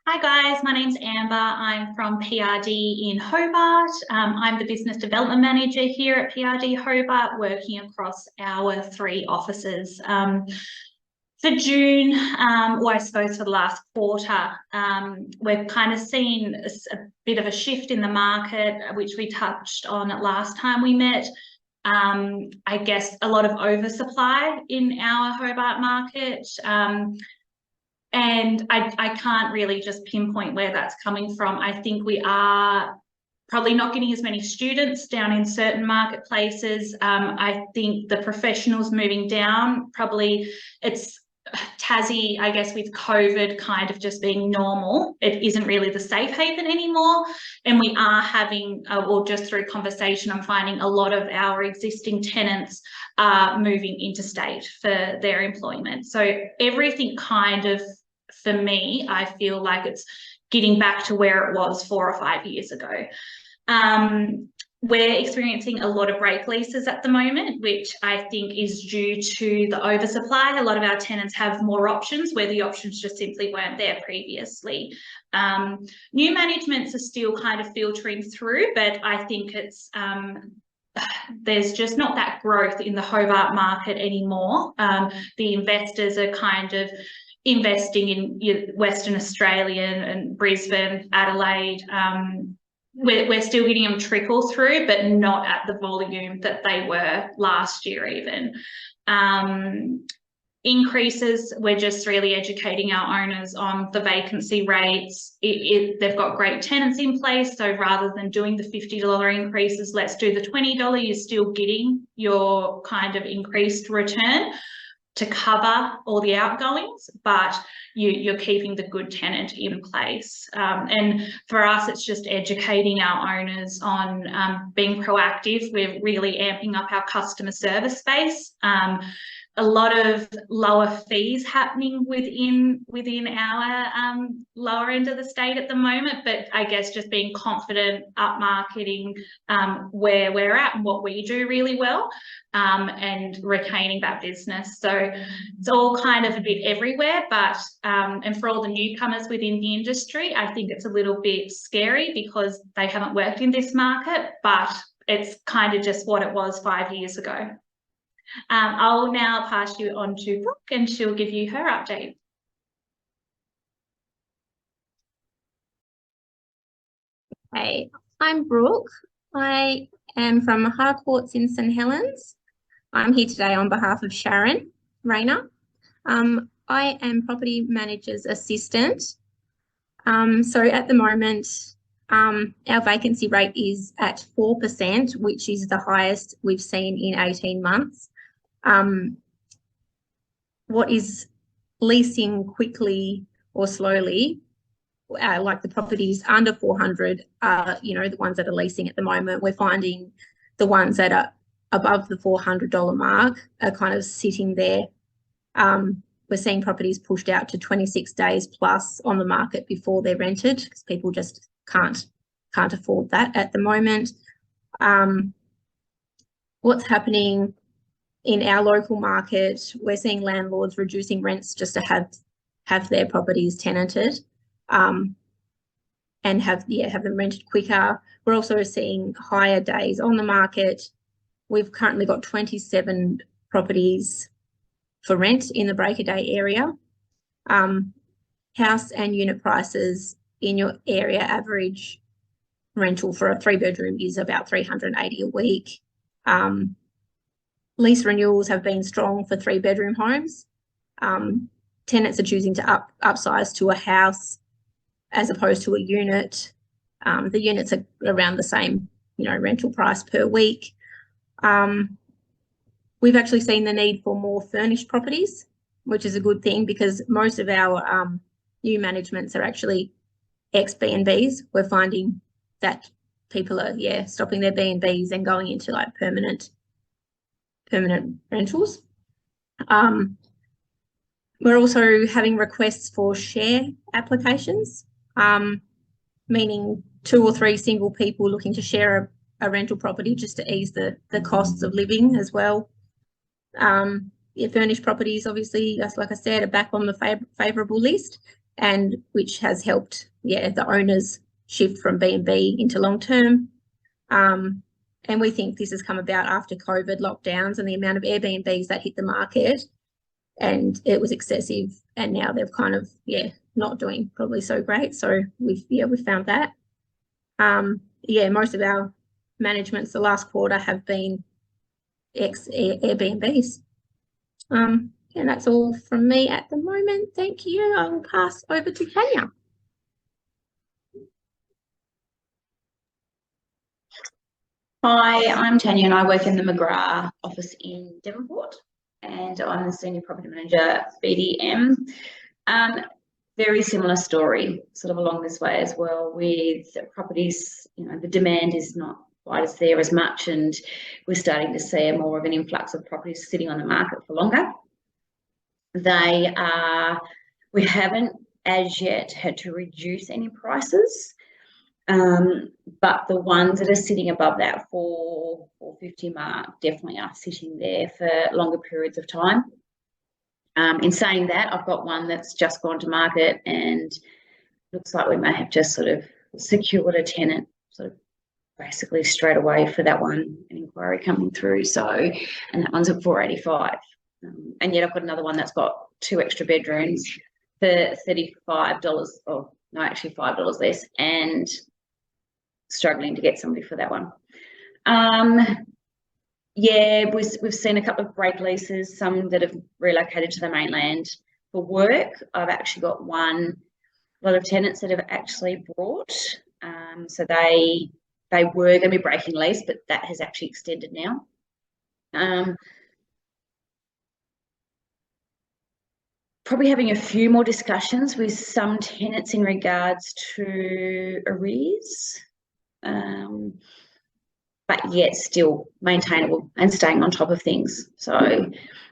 Hi guys, my name's Amber. I'm from PRD in Hobart. I'm the Business Development Manager here at PRD Hobart, working across our three offices. For June, or I suppose for the last quarter, we've kind of seen a bit of a shift in the market, which we touched on last time we met. I guess a lot of oversupply in our Hobart market. And I can't really just pinpoint where that's coming from. I think we are probably not getting as many students down in certain marketplaces. I think the professionals moving down, probably it's Tassie, I guess, with COVID kind of just being normal. It isn't really the safe haven anymore. And we are having, or just through conversation, I'm finding a lot of our existing tenants are moving interstate for their employment. So everything kind of, for me, I feel like it's getting back to where it was 4 or 5 years ago. We're experiencing a lot of break leases at the moment, which I think is due to the oversupply. A lot of our tenants have more options where the options just simply weren't there previously. New managements are still kind of filtering through, but I think it's there's just not that growth in the Hobart market anymore. The investors are kind of investing in Western Australia and Brisbane, Adelaide. We're still getting them trickle through, but not at the volume that they were last year even. Increases, we're just really educating our owners on the vacancy rates. They've got great tenants in place, so rather than doing the $50 increases, let's do the $20. You're still getting your kind of increased return to cover all the outgoings, but you're keeping the good tenant in place. And for us, it's just educating our owners on being proactive. We're really amping up our customer service space. A lot of lower fees happening within our lower end of the state at the moment, but I guess just being confident, up marketing where we're at and what we do really well, and retaining that business. So it's all kind of a bit everywhere, but and for all the newcomers within the industry, I think it's a little bit scary because they haven't worked in this market, but it's kind of just what it was 5 years ago. I'll now pass you on to Brooke and she'll give you her update. Hey, I'm Brooke. I am from Harcourts in St Helens. I'm here today on behalf of Sharron, Rayner. I am property manager's assistant. So at the moment, our vacancy rate is at 4%, which is the highest we've seen in 18 months. What is leasing quickly or slowly, like the properties under 400, the ones that are leasing at the moment, we're finding the ones that are above the $400 mark are kind of sitting there. We're seeing properties pushed out to 26 days plus on the market before they're rented because people just can't afford that at the moment. What's happening in our local market, we're seeing landlords reducing rents just to have their properties tenanted, and have them rented quicker. We're also seeing higher days on the market. We've currently got 27 properties for rent in the Breakaday area. House and unit prices in your area, average rental for a 3-bedroom is about $380 a week. Lease renewals have been strong for 3-bedroom homes. Tenants are choosing to upsize to a house as opposed to a unit. The units are around the same, rental price per week. We've actually seen the need for more furnished properties, which is a good thing because most of our new managements are actually ex-B&Bs. We're finding that people are, stopping their B&Bs and going into like permanent rentals. We're also having requests for share applications, meaning 2 or 3 single people looking to share a rental property just to ease the costs of living as well. Furnished properties, obviously, that's like I said, are back on the favourable list, and which has helped, the owners shift from B&B into long-term. And we think this has come about after COVID lockdowns and the amount of Airbnbs that hit the market, and it was excessive. And now they've kind of, not doing probably so great. So we've found that. Most of our managements the last quarter have been Airbnbs. And that's all from me at the moment. Thank you. I will pass over to Tanya. Hi, I'm Tanya and I work in the McGrath office in Devonport, and I'm the Senior Property Manager at BDM. Very similar story, sort of along this way as well, with properties, the demand is not quite as there as much, and we're starting to see more of an influx of properties sitting on the market for longer. We haven't as yet had to reduce any prices. But the ones that are sitting above that 450 mark definitely are sitting there for longer periods of time. In saying that, I've got one that's just gone to market and looks like we may have just sort of secured a tenant sort of basically straight away for that one, an inquiry coming through. So, and that one's at 485. And yet I've got another one that's got 2 extra bedrooms for $35, or no, actually $5 less, and struggling to get somebody for that one. We've seen a couple of break leases, some that have relocated to the mainland for work. I've actually got a lot of tenants that have actually brought. So they were going to be breaking lease, but that has actually extended now. Probably having a few more discussions with some tenants in regards to arrears. But yet still maintainable and staying on top of things. So,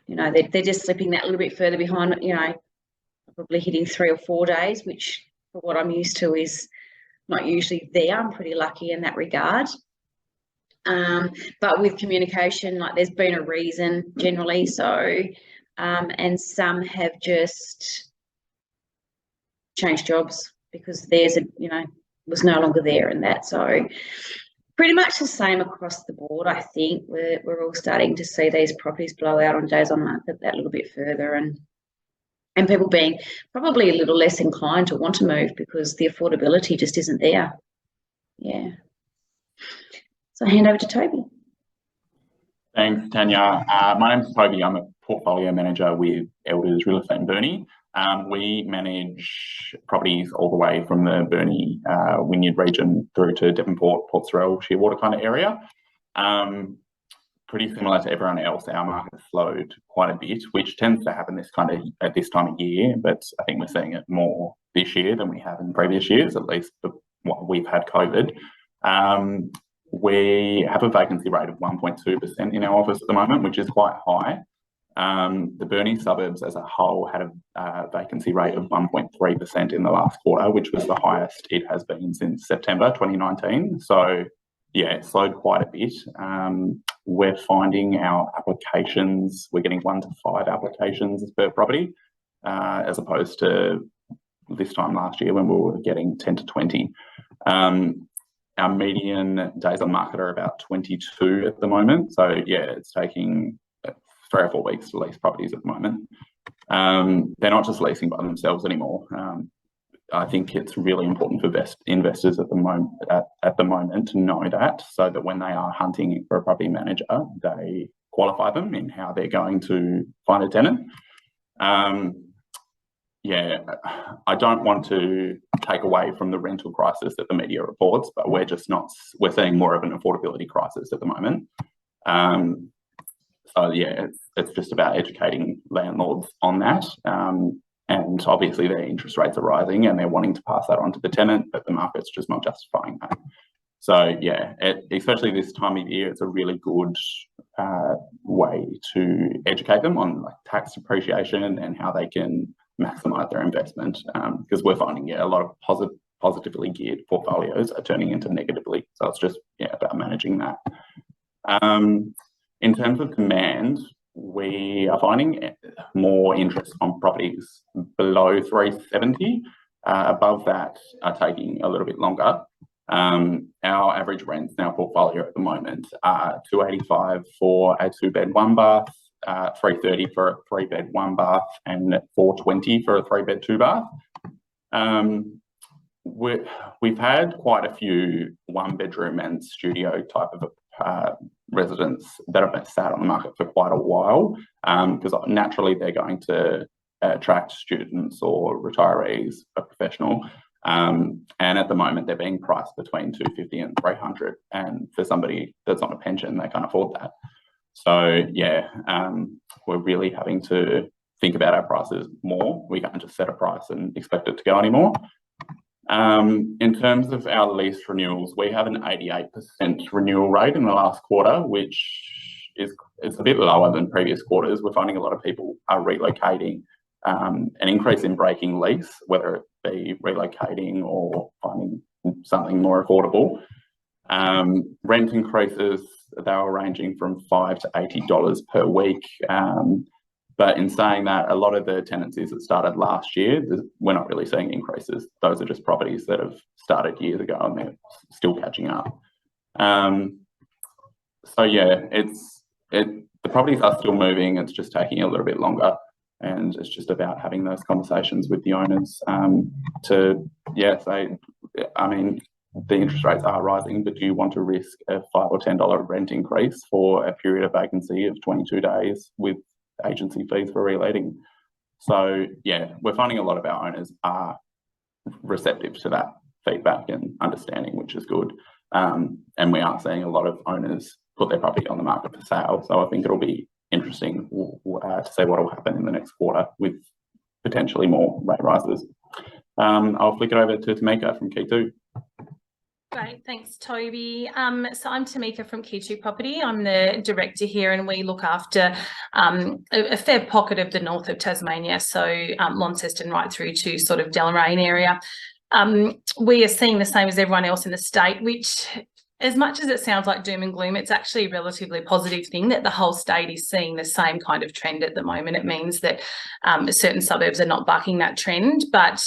they're just slipping that a little bit further behind, probably hitting 3 or 4 days, which for what I'm used to is not usually there. I'm pretty lucky in that regard. But with communication, like there's been a reason generally. So, and some have just changed jobs because there's was no longer there in that. So pretty much the same across the board. I think we're all starting to see these properties blow out on days on market that little bit further, and people being probably a little less inclined to want to move because the affordability just isn't there. Yeah. So I hand over to Toby. Thanks, Tanya. My name's Toby. I'm a portfolio manager with Elders Real Estate in Burnie. We manage properties all the way from the Burnie Wynyard region through to Devonport, Port Sorell, Shearwater kind of area. Pretty similar to everyone else, our market slowed quite a bit, which tends to happen at this time of year, but I think we're seeing it more this year than we have in previous years, at least what we've had COVID. We have a vacancy rate of 1.2% in our office at the moment, which is quite high. The Burnie suburbs as a whole had a vacancy rate of 1.3% in the last quarter, which was the highest it has been since September 2019. So, it slowed quite a bit. We're finding our applications, we're getting 1 to 5 applications per property, as opposed to this time last year when we were getting 10 to 20. Our median days on market are about 22 at the moment. So, it's taking 3 or 4 weeks to lease properties at the moment. They're not just leasing by themselves anymore. I think it's really important for investors at the moment to know that, so that when they are hunting for a property manager, they qualify them in how they're going to find a tenant. I don't want to take away from the rental crisis that the media reports, but we're seeing more of an affordability crisis at the moment. It's just about educating landlords on that. And obviously their interest rates are rising and they're wanting to pass that on to the tenant, but the market's just not justifying that. So especially this time of year, it's a really good way to educate them on tax depreciation and how they can maximise their investment, because we're finding a lot of positively geared portfolios are turning into negatively. So it's just about managing that. In terms of demand, we are finding more interest on properties below 370. above that are taking a little bit longer. Our average rents in our portfolio at the moment are $285 for a 2-bed 1-bath, $330 for a 3-bed 1-bath, and $420 for a 3-bed 2-bath. We've had quite a few 1-bedroom and studio type of residents that have been sat on the market for quite a while, because naturally they're going to attract students or retirees, a professional. And at the moment they're being priced between $250 and $300, and for somebody that's on a pension, they can't afford that. So yeah, we're really having to think about our prices more. We can't just set a price and expect it to go anymore. In terms of our lease renewals, we have an 88% renewal rate in the last quarter, which is a bit lower than previous quarters. We're finding a lot of people are relocating. An increase in breaking lease, whether it be relocating or finding something more affordable. Rent increases, they were ranging from $5 to $80 per week. But in saying that, a lot of the tenancies that started last year, we're not really seeing increases. Those are just properties that have started years ago and they're still catching up. So yeah, the properties are still moving. It's just taking a little bit longer. And it's just about having those conversations with the owners to, yeah, say, I mean, the interest rates are rising, but do you want to risk a $5 or $10 rent increase for a period of vacancy of 22 days with agency fees for reletting? So yeah, we're finding a lot of our owners are receptive to that feedback and understanding, which is good. And we are seeing a lot of owners put their property on the market for sale. So I think it'll be interesting to see what will happen in the next quarter with potentially more rate rises. I'll flick it over to Tameka from Key 2. Great, thanks, Toby. So I'm Tameka from Key 2 Property. I'm the director here, and we look after a fair pocket of the north of Tasmania, so Launceston right through to sort of Deloraine area. We are seeing the same as everyone else in the state, which, as much as it sounds like doom and gloom, it's actually a relatively positive thing that the whole state is seeing the same kind of trend at the moment. It means that certain suburbs are not bucking that trend, but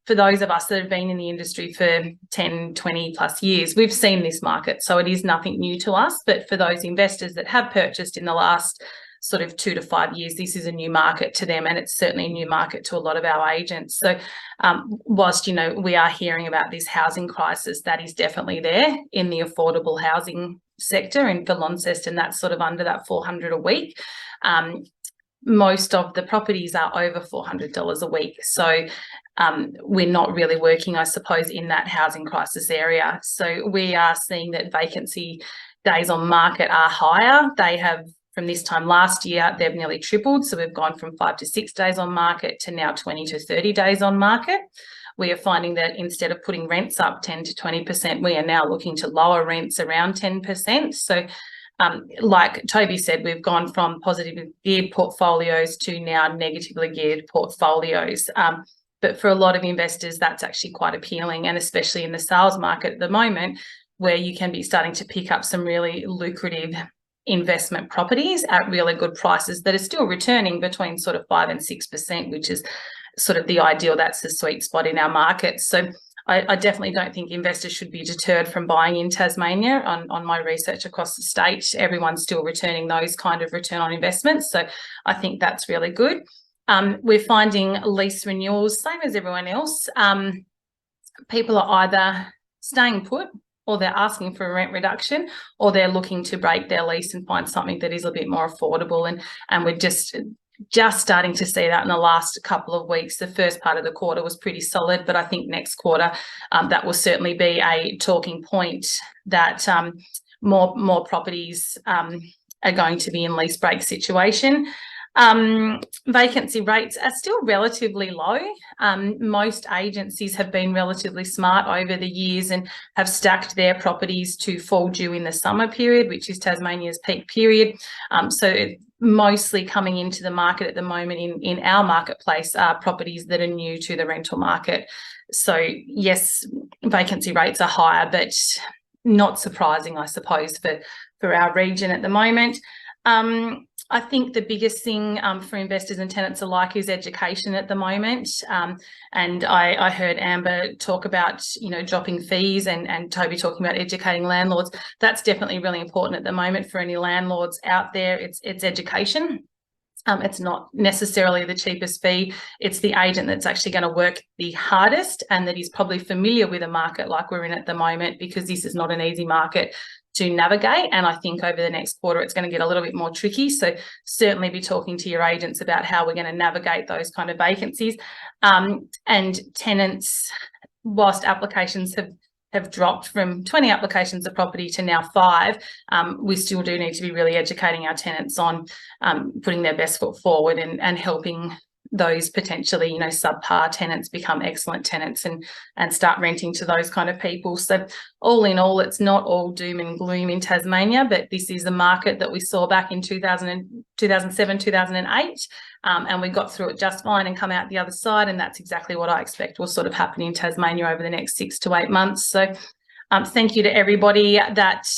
for those of us that have been in the industry for 10, 20 plus years, we've seen this market. So it is nothing new to us, but for those investors that have purchased in the last sort of 2 to 5 years, this is a new market to them, and it's certainly a new market to a lot of our agents. So whilst, you know, we are hearing about this housing crisis, that is definitely there in the affordable housing sector, and for Launceston, that's sort of under that $400 a week. Most of the properties are over $400 a week. So we're not really working, I suppose, in that housing crisis area. So we are seeing that vacancy days on market are higher. They have, from this time last year, they've nearly tripled. So we've gone from 5 to 6 days on market to now 20 to 30 days on market. We are finding that instead of putting rents up 10 to 20%, we are now looking to lower rents around 10%. So like Toby said, we've gone from positively geared portfolios to now negatively geared portfolios. But for a lot of investors, that's actually quite appealing, and especially in the sales market at the moment, where you can be starting to pick up some really lucrative investment properties at really good prices that are still returning between sort of 5 and 6%, which is sort of the ideal. That's the sweet spot in our market. So I definitely don't think investors should be deterred from buying in Tasmania. On my research across the state, everyone's still returning those kind of return on investments. So I think that's really good. We're finding lease renewals, same as everyone else. People are either staying put, or they're asking for a rent reduction, or they're looking to break their lease and find something that is a bit more affordable. And we're just starting to see that in the last couple of weeks. The first part of the quarter was pretty solid, but I think next quarter that will certainly be a talking point, that more properties are going to be in lease break situation. Vacancy rates are still relatively low. Most agencies have been relatively smart over the years and have stacked their properties to fall due in the summer period, which is Tasmania's peak period. So mostly coming into the market at the moment in our marketplace are properties that are new to the rental market. So yes, vacancy rates are higher, but not surprising, I suppose, for our region at the moment. I think the biggest thing for investors and tenants alike is education at the moment. And I heard Amber talk about, you know, dropping fees and Toby talking about educating landlords. That's definitely really important at the moment for any landlords out there. It's education. It's not necessarily the cheapest fee. It's the agent that's actually going to work the hardest and that is probably familiar with a market like we're in at the moment, because this is not an easy market to navigate. And I think over the next quarter, it's going to get a little bit more tricky. So certainly be talking to your agents about how we're going to navigate those kind of vacancies. And tenants, whilst applications have dropped from 20 applications of property to now 5, we still do need to be really educating our tenants on putting their best foot forward and helping those potentially, you know, subpar tenants become excellent tenants and start renting to those kind of people. So all in all, it's not all doom and gloom in Tasmania, but this is the market that we saw back in 2007, 2008, and we got through it just fine and come out the other side, and that's exactly what I expect will sort of happen in Tasmania over the next 6 to 8 months. So thank you to everybody that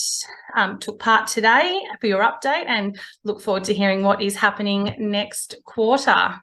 took part today for your update, and look forward to hearing what is happening next quarter.